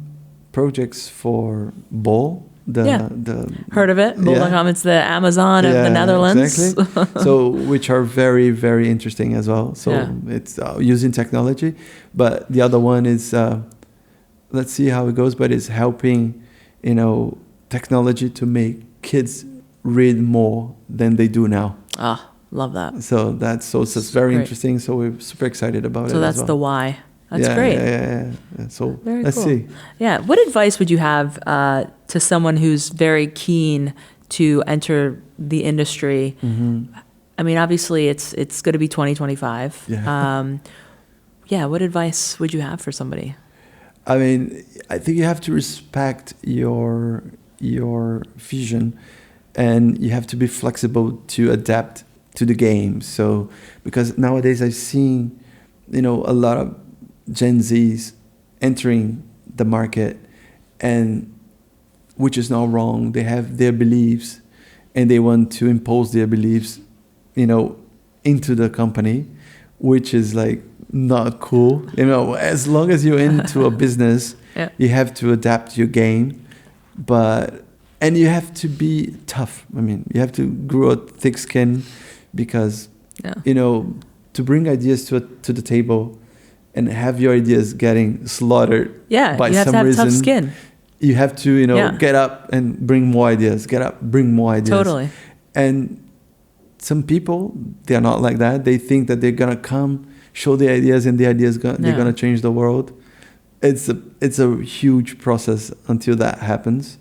projects for Bol. Heard of it? Bol.com. It's the Amazon of the Netherlands. Exactly. So, which are very, very interesting as well. So it's using technology. But the other one is, let's see how it goes, but it's helping, technology to make kids read more than they do now. Love that. So it's just very Great. interesting. So we're super excited about it. So that's as the well. why. That's great. Yeah. So Very let's cool. see. Yeah. What advice would you have to someone who's very keen to enter the industry? Mm-hmm. I mean, obviously, it's going to be 2025. Yeah. What advice would you have for somebody? I mean, I think you have to respect your vision, and you have to be flexible to adapt to the game. So because nowadays I've seen, a lot of Gen Zs entering the market, and which is not wrong. They have their beliefs, and they want to impose their beliefs, into the company, which is like not cool. As long as you're into a business, Yeah. you have to adapt your game, and you have to be tough. I mean, you have to grow a thick skin, because to bring ideas to the table and have your ideas getting slaughtered by you have some to have reason. tough skin. You have to, get up and bring more ideas. Get up, bring more ideas. Totally. And some people, they're not like that. They think that they're gonna come, show the ideas, and the ideas they're gonna change the world. It's a huge process until that happens.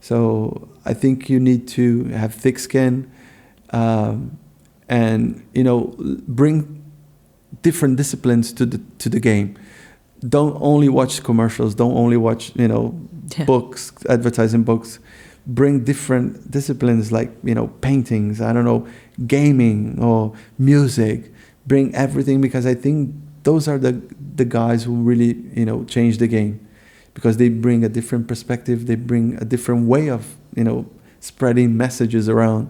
So I think you need to have thick skin, and bring different disciplines to the game. Don't only watch commercials. Don't only watch books, advertising books. Bring different disciplines like paintings. I don't know, gaming or music. Bring everything, because I think those are the guys who really change the game, because they bring a different perspective. They bring a different way of spreading messages around.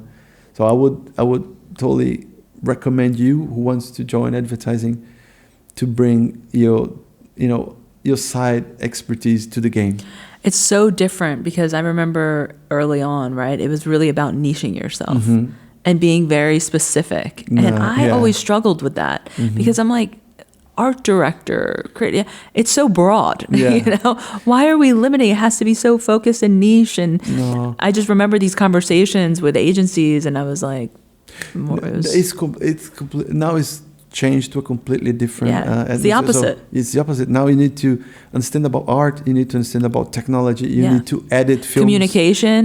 So I would totally recommend you who wants to join advertising to bring your side expertise to the game. It's so different, because I remember early on, right? It was really about niching yourself and being very specific. And I always struggled with that, because I'm like, art director, creative, it's so broad. Yeah. Why are we limiting? It has to be so focused and niche. And I just remember these conversations with agencies, and I was like, now it's changed to a completely different. It's the opposite. So it's the opposite. Now you need to understand about art. You need to understand about technology. You need to edit films.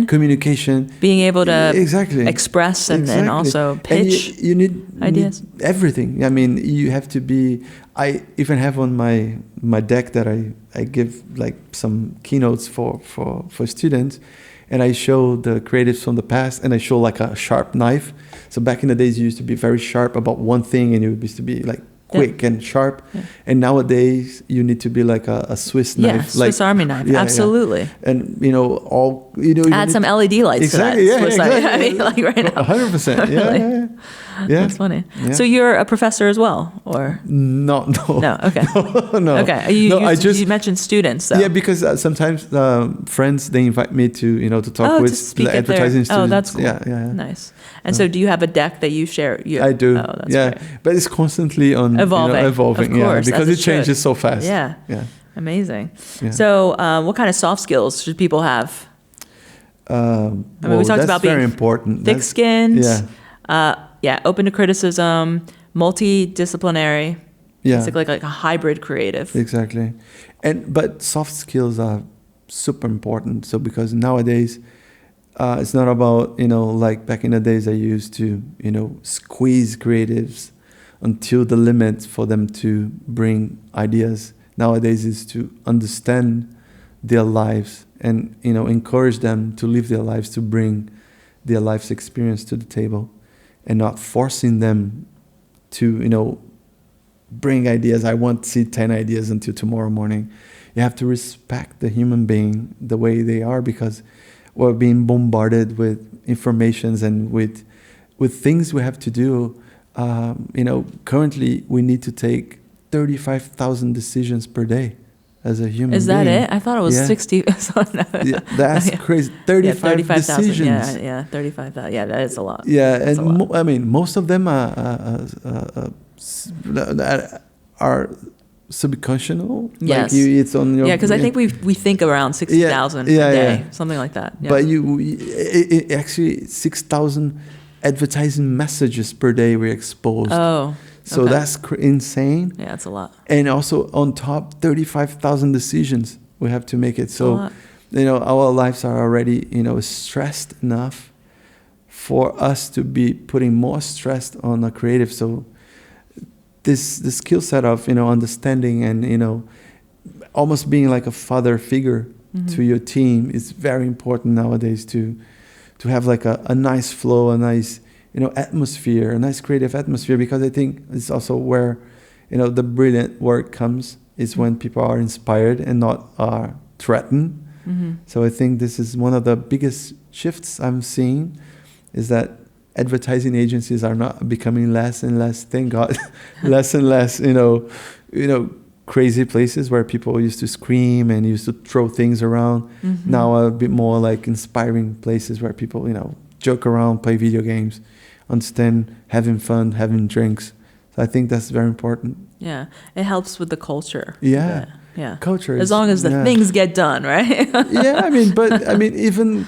Communication. Being able to exactly express and also pitch. And you need ideas. Need everything. I mean, you have to be. I even have on my deck that I give like some keynotes for students. And I show the creatives from the past, and I show like a sharp knife. So back in the days, you used to be very sharp about one thing, and you used to be like quick and sharp. Yeah. And nowadays, you need to be like a Swiss knife. Yeah, Swiss Army knife, absolutely. Yeah. And add some LED lights exactly, to that. Yeah, exactly. I mean, like right now. 100%. Yeah. That's funny. Yeah. So you're a professor as well, or no? Okay. No. Okay. You mentioned students, though. Yeah, because sometimes friends, they invite me to talk with advertising students. Oh, that's cool. Yeah. Nice. And so, do you have a deck that you share? I do. Oh, that's great. But it's constantly on evolving. Of course, because it changes so fast. Yeah. Amazing. Yeah. So, what kind of soft skills should people have? We talked about being very important. Thick-skinned. Open to criticism, multidisciplinary. Yeah. Basically like a hybrid creative. Exactly. But soft skills are super important. So because nowadays, it's not about, like back in the days I used to, squeeze creatives until the limit for them to bring ideas. Nowadays is to understand their lives and, encourage them to live their lives, to bring their life's experience to the table, and not forcing them to, bring ideas. I want to see 10 ideas until tomorrow morning. You have to respect the human being the way they are, because we're being bombarded with informations and with things we have to do. Currently we need to take 35,000 decisions per day as a human being. Is that it? I thought it was 60. That's crazy. 35 decisions. Yeah, 35,000. Yeah, that is a lot. Yeah, and most of them are subconscious. Yes. Like it's on your. Yeah, because I think we think around 60,000 a day, something like that. Yeah. But it actually 6,000 advertising messages per day we're exposed. Oh. So that's insane. Yeah, it's a lot. And also on top, 35,000 decisions we have to make it. So, our lives are already, stressed enough for us to be putting more stress on a creative. So the skill set of, understanding and, almost being like a father figure to your team is very important nowadays to have like a nice flow, a nice, atmosphere, a nice creative atmosphere, because I think it's also where, the brilliant work comes, is when people are inspired and not are threatened. Mm-hmm. So I think this is one of the biggest shifts I'm seeing, is that advertising agencies are not becoming less and less, thank God, less and less, crazy places where people used to scream and used to throw things around. Mm-hmm. Now a bit more like inspiring places where people, joke around, play video games, understand, having fun, having drinks. So I think that's very important. Yeah, it helps with the culture. Yeah. Yeah. Culture. As long as the things get done, right? Yeah, even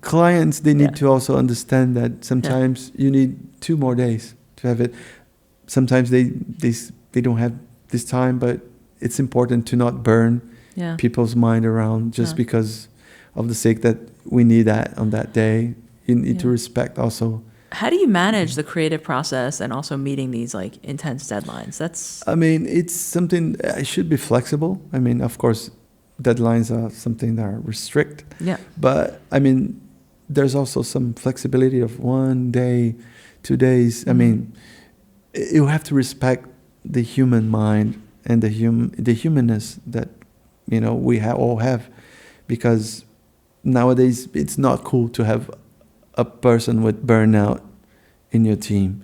clients, they need to also understand that sometimes you need 2 more days to have it. Sometimes they don't have this time, but it's important to not burn people's mind around just because of the sake that we need that on that day. You need to respect also. How do you manage the creative process and also meeting these like intense deadlines? It's something, I should be flexible. Of course, deadlines are something that are restrict. Yeah. But there's also some flexibility of 1 day, 2 days. Mm-hmm. You have to respect the human mind and the humanness that we all have, because nowadays it's not cool to have a person with burnout in your team.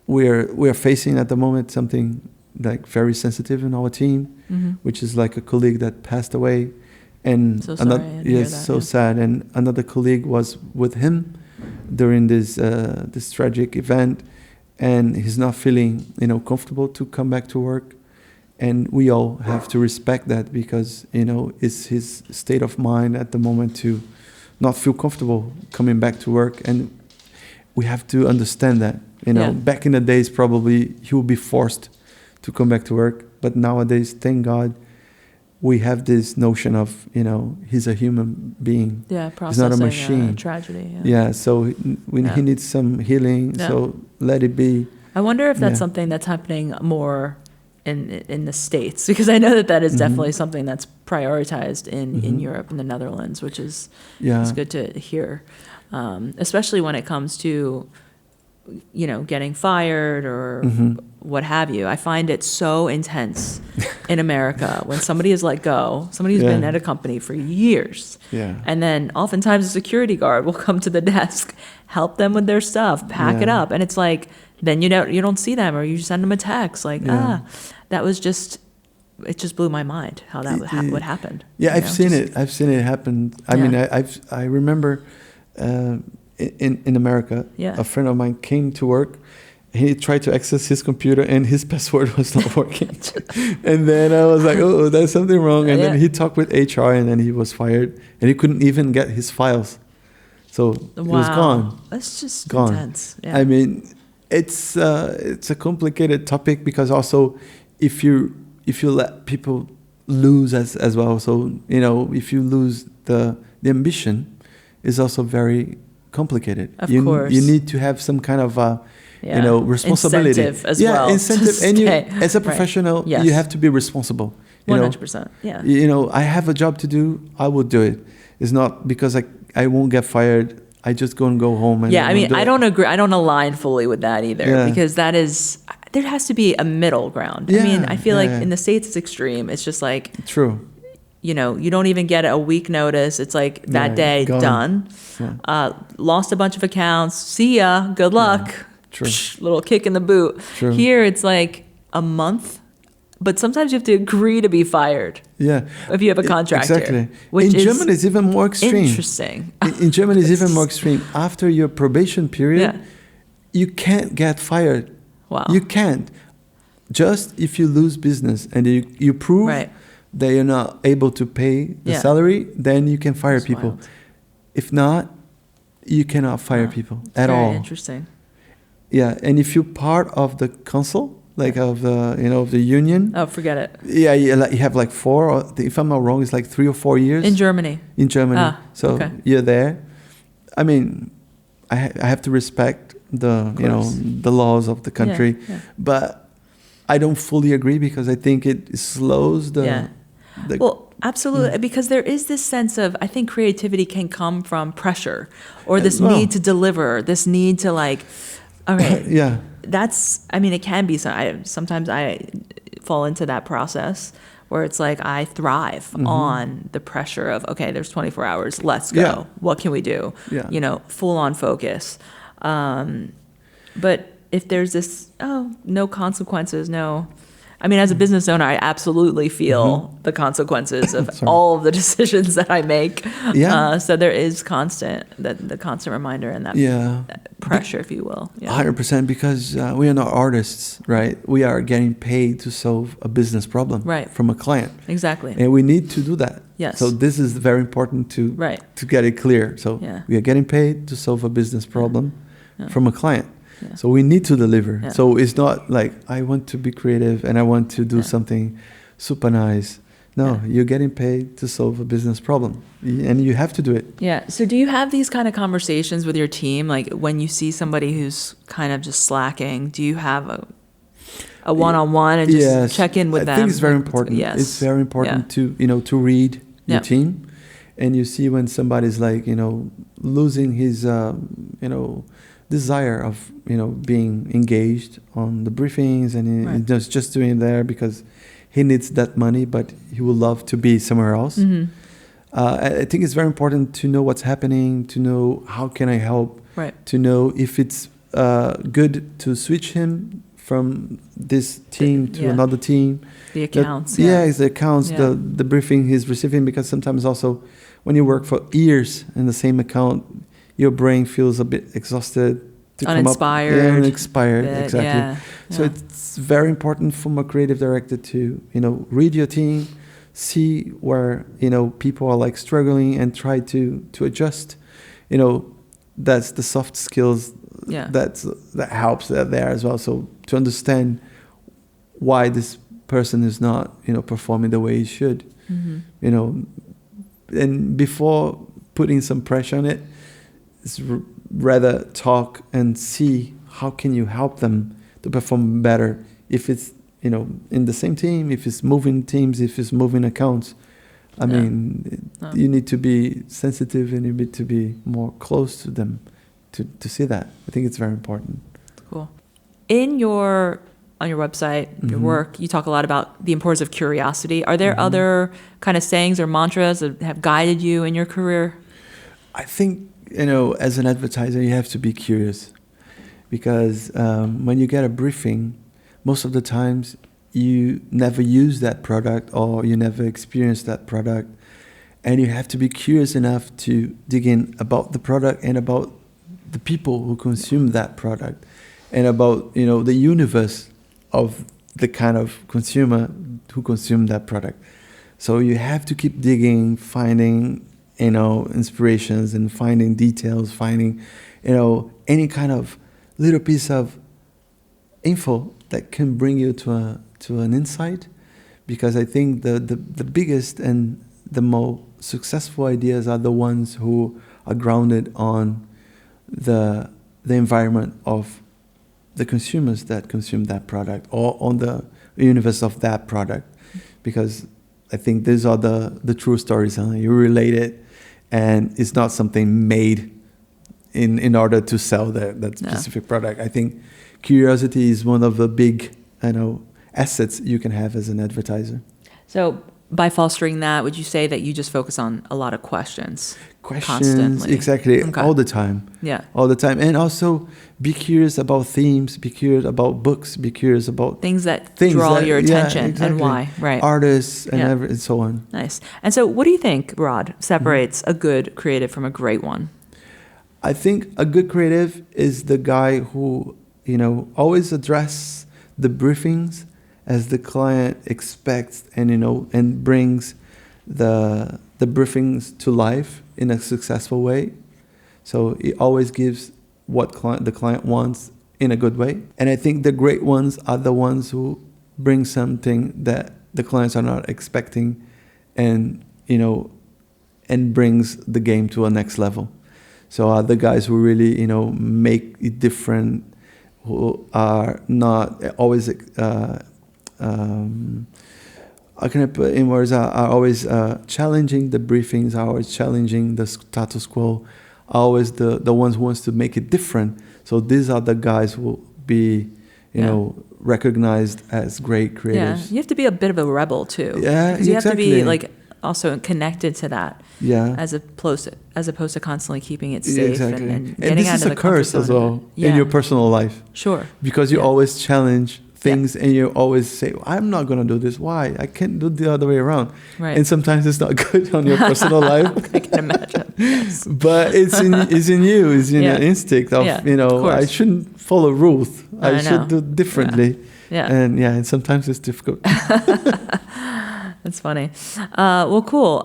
We're facing at the moment something like very sensitive in our team, mm-hmm. which is like a colleague that passed away, and so sorry, sad. And another colleague was with him during this tragic event, and he's not feeling comfortable to come back to work. And we all have to respect that, because it's his state of mind at the moment to not feel comfortable coming back to work, and we have to understand that. Back in the days, probably he would be forced to come back to work, but nowadays, thank God, we have this notion of he's a human being. Yeah, processing, he's not a machine. Tragedy. So he needs some healing. Yeah. So let it be. I wonder if that's something that's happening more in the States, because I know that is definitely something that's prioritized in Europe and the Netherlands, which is it's good to hear, especially when it comes to getting fired or what have you. I find it so intense in America when somebody is let go, somebody who's been at a company for years, and then oftentimes a security guard will come to the desk, help them with their stuff, pack it up, and it's like, then you don't see them, or you send them a text like, that was just, it just blew my mind how that would happen. Yeah, I've seen it happen. I remember in America, a friend of mine came to work. He tried to access his computer and his password was not working. And then I was like, oh, there's something wrong. And then he talked with HR, and then he was fired, and he couldn't even get his files. So it was gone. That's just gone. Intense. Yeah. It's a complicated topic, because also if you let people lose as well, so if you lose the ambition, is also very complicated. Of course, you need to have some kind of responsibility incentive as well. Incentive, and you as a professional, you have to be responsible. 100%. Yeah. I have a job to do. I will do it. It's not because I won't get fired. I just go home. And I don't agree. I don't align fully with that either, because there has to be a middle ground. I feel like in the States it's extreme. It's just like, true. You don't even get a week notice. It's like that day, done. Yeah. Lost a bunch of accounts. See ya. Good luck. Yeah. True. Psh, little kick in the boot. True. Here it's like a month. But sometimes you have to agree to be fired. Yeah. If you have a contract. Exactly. Which in Germany, it's even more extreme. Interesting. In Germany, it's even more extreme. After your probation period, you can't get fired. Wow. You can't. Just if you lose business and you prove that you're not able to pay the salary, then you can fire people. Wild. If not, you cannot fire people at all. Very interesting. Yeah, and if you're part of the council, like of the union. Oh, forget it. Yeah, you have like 4, or if I'm not wrong, it's like 3 or 4 years. In Germany. So you're there. I have to respect the laws of the country, but I don't fully agree, because I think it slows the Well, absolutely, because there is this sense of, I think creativity can come from pressure or this need to deliver, this need to like, all right, Yeah. that's, I mean, it can be, sometimes I fall into that process where it's like I thrive on the pressure of, okay, there's 24 hours, let's go. Yeah. What can we do? Yeah. You know, full on focus. But if there's this, no consequences, no. I mean, as a business owner, I absolutely feel the consequences of all of the decisions that I make. Yeah. So there is the constant reminder and that pressure, if you will. Yeah. 100%, because we are not artists, right? We are getting paid to solve a business problem from a client. Exactly. And we need to do that. Yes. So this is very important to get it clear. So we are getting paid to solve a business problem from a client. Yeah. So we need to deliver. Yeah. So it's not like I want to be creative and I want to do something super nice. No, you're getting paid to solve a business problem and you have to do it. Yeah. So do you have these kind of conversations with your team? Like when you see somebody who's kind of just slacking, do you have a one-on-one and just check in with them? I think it's very important. Yes. It's very important to read your team, and you see when somebody's like, losing his, desire of being engaged on the briefings, and he's just doing it there because he needs that money, but he would love to be somewhere else. I think it's very important to know what's happening, to know how can I help, to know if it's good to switch him from this team to another team. The accounts. It's the accounts, the briefing he's receiving, because sometimes also when you work for years in the same account, your brain feels a bit exhausted. Uninspired. Uninspired, exactly. Yeah. So it's very important from a creative director to, read your team, see where, people are like struggling and try to adjust. That's the soft skills that helps there as well. So to understand why this person is not, performing the way he should, and before putting some pressure on it, it's rather talk and see how can you help them to perform better. If it's in the same team, if it's moving teams, if it's moving accounts, you need to be sensitive and you need to be more close to them to see that. I think it's very important. Cool. On your website, your work, you talk a lot about the importance of curiosity. Are there other kind of sayings or mantras that have guided you in your career? I think, as an advertiser, you have to be curious, because when you get a briefing, most of the times you never use that product or you never experience that product, and you have to be curious enough to dig in about the product and about the people who consume that product and about, the universe of the kind of consumer who consume that product. So you have to keep digging, finding inspirations and finding details, finding, any kind of little piece of info that can bring you to an insight. Because I think the biggest and the most successful ideas are the ones who are grounded on the environment of the consumers that consume that product, or on the universe of that product. Because I think these are the true stories. You relate it, and it's not something made in order to sell that specific product. I think curiosity is one of the big, assets you can have as an advertiser. So by fostering that, would you say that you just focus on a lot of questions? Constantly. Exactly. Okay. All the time. Yeah. All the time. And also be curious about themes, be curious about books, be curious about things that draw your attention, exactly. And why, right? Artists and so on. Nice. And so what do you think, Rod, separates a good creative from a great one? I think a good creative is the guy who, always address the briefings as the client expects, and and brings the briefings to life in a successful way. So it always gives what the client wants in a good way. And I think the great ones are the ones who bring something that the clients are not expecting, and and brings the game to a next level. So are the guys who really make it different, who are not always how can I put in words, are always challenging the briefings, are always challenging the status quo, are always the ones who wants to make it different. So these are the guys who will be, you know, recognized as great creatives. Yeah, you have to be a bit of a rebel too. Yeah, because you have to be exactly. like also connected to that. Yeah. As opposed to constantly keeping it safe Exactly. and getting this out is of the a curse comfort as zone of well it. in your personal life. Sure. Because you always challenge things and you always say, I'm not going to do this. Why? I can't do the other way around. Right. And sometimes it's not good on your personal life. I can imagine. Yes. But it's in you. It's in your instinct of, you know, I shouldn't follow rules. I should do differently. Yeah. And sometimes it's difficult. That's funny. Well, cool.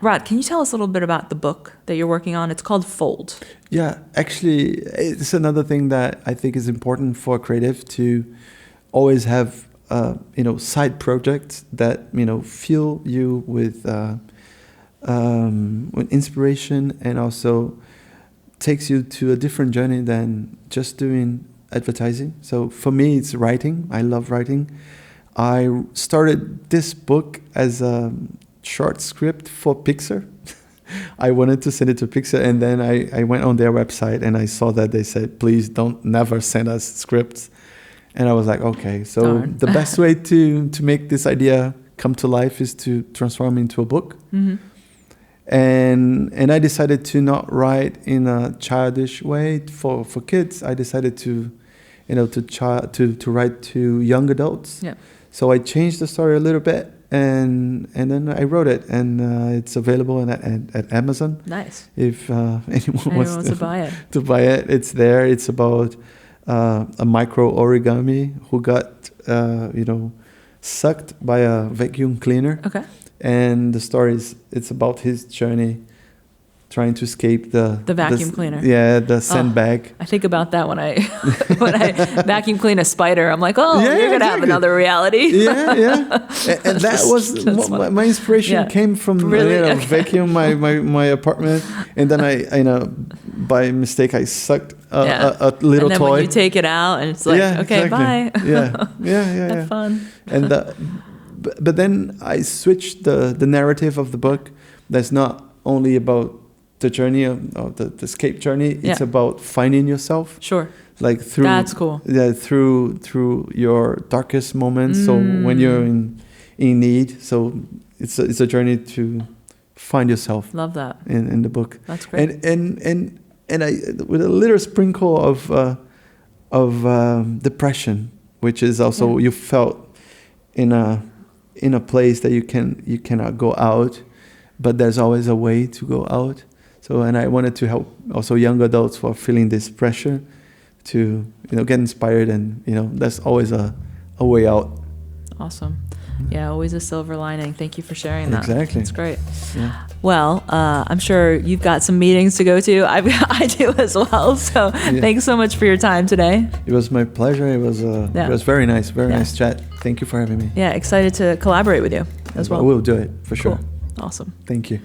Rod, can you tell us a little bit about the book that you're working on? It's called Fold. Yeah, actually, it's another thing that I think is important for a creative to always have, you know, side projects that, you know, fill you with inspiration and also takes you to a different journey than just doing advertising. So for me, it's writing. I love writing. I started this book as a short script for Pixar. I wanted to send it to Pixar, and then I went on their website and I saw that they said, please never send us scripts. And I was like, okay, so the best way to make this idea come to life is to transform it into a book. Mm-hmm. And I decided to not write in a childish way for kids. I decided to, you know, to write to young adults. Yeah. So I changed the story a little bit. And then I wrote it, and it's available at Amazon. Nice. If anyone wants to buy it, it's there. It's about a micro origami who got you know, sucked by a vacuum cleaner. Okay. And the story it's about his journey trying to escape the vacuum cleaner. Yeah, the sandbag. I think about that when I when I vacuum clean a spider. I'm like, you're gonna have another reality. Yeah. And that was my inspiration came from vacuum my apartment, and then I you know, by mistake I sucked a little and then toy. When you take it out and it's like, okay, bye. Yeah. Have fun. And but then I switched the narrative of the book. That's not only about the journey of the escape journey. It's about finding yourself. Sure. Like through that's cool. Yeah, through your darkest moments. So when you're in need. So it's a journey to find yourself. Love that. In the book. That's great. And I with a little sprinkle of depression, which is also you felt in a place that you cannot go out, but there's always a way to go out. So, and I wanted to help also young adults who are feeling this pressure to, you know, get inspired, and, you know, there's always a way out. Awesome. Yeah, always a silver lining. Thank you for sharing that. Exactly. That's great. Yeah. Well, I'm sure you've got some meetings to go to. I do as well. So thanks so much for your time today. It was my pleasure. It was very nice. Very nice chat. Thank you for having me. Yeah, excited to collaborate with you as well. We'll do it for sure. Cool. Awesome. Thank you.